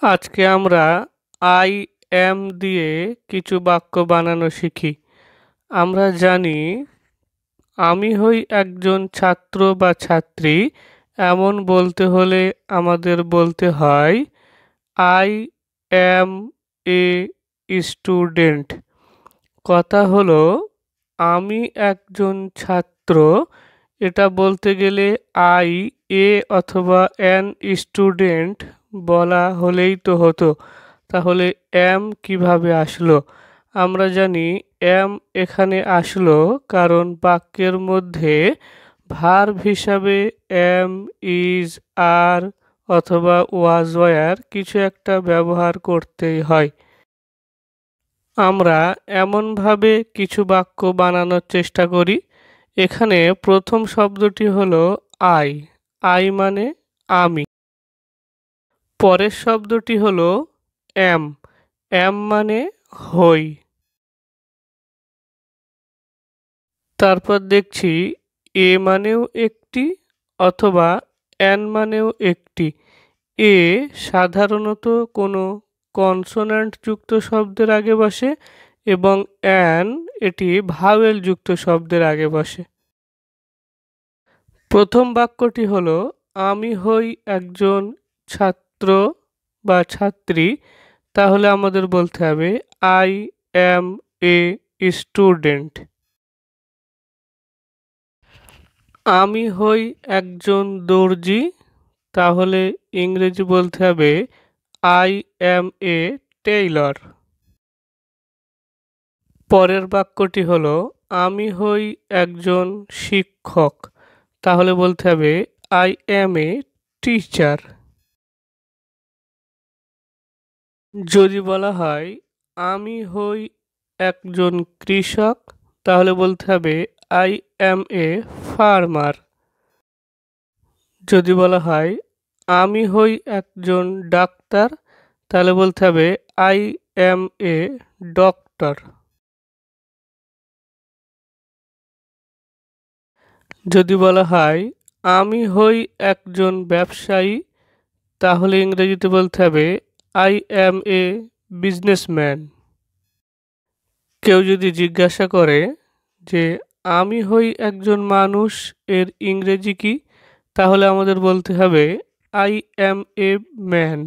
আজকে আমরা I am দিয়ে কিছু বাক্য বানানো শিখি। আমরা জানি আমি হই একজন ছাত্র বা ছাত্রী, এমন বলতে হলে আমাদের বলতে হয় আই এম এ স্টুডেন্ট। কথা হলো আমি একজন ছাত্র, এটা বলতে গেলে আই এ অথবা অ্যান স্টুডেন্ট বলা হলেই তো হতো। তাহলে এম কিভাবে আসলো? আমরা জানি এম এখানে আসলো কারণ বাক্যের মধ্যে ভার্ব হিসাবে এম, ইজ, আর অথবা ওয়াজ, ওয়ার কিছু একটা ব্যবহার করতেই হয়। আমরা এমনভাবে কিছু বাক্য বানানোর চেষ্টা করি। এখানে প্রথম শব্দটি হলো আই। আই মানে আমি। পরের শব্দটি হলো এম। এম মানে হই। তারপর দেখছি এ মানেও একটি অথবা এন মানেও একটি। এ সাধারণত কোনো কনসোন্যান্ট যুক্ত শব্দের আগে বসে এবং অ্যান এটি ভাওয়েল যুক্ত শব্দের আগে বসে। প্রথম বাক্যটি হলো আমি হই একজন ছাত্র বা ছাত্রী, তাহলে আমাদের বলতে হবে আই অ্যাম এ স্টুডেন্ট। আমি হই একজন দর্জি, তাহলে ইংরেজি বলতে হবে আই অ্যাম এ টেইলর। পরের বাক্যটি হলো আমি হই একজন শিক্ষক, তাহলে বলতে হবে আই অ্যাম এ টিচার। যদি বলা হয় আমি হই একজন কৃষক, তাহলে বলতে হবে আই অ্যাম এ ফার্মার। যদি বলা হয় আমি হই একজন ডাক্তার, তাহলে বলতে হবে আই অ্যাম এ ডক্টর। যদি বলা হয় আমি হই একজন ব্যবসায়ী, তাহলে ইংরেজিতে বলতে হবে আই অ্যাম এ বিজনেসম্যান। কেউ যদি জিজ্ঞাসা করে যে আমি হই একজন মানুষ, এর ইংরেজি কি, তাহলে আমাদের বলতে হবে আই অ্যাম এ ম্যান।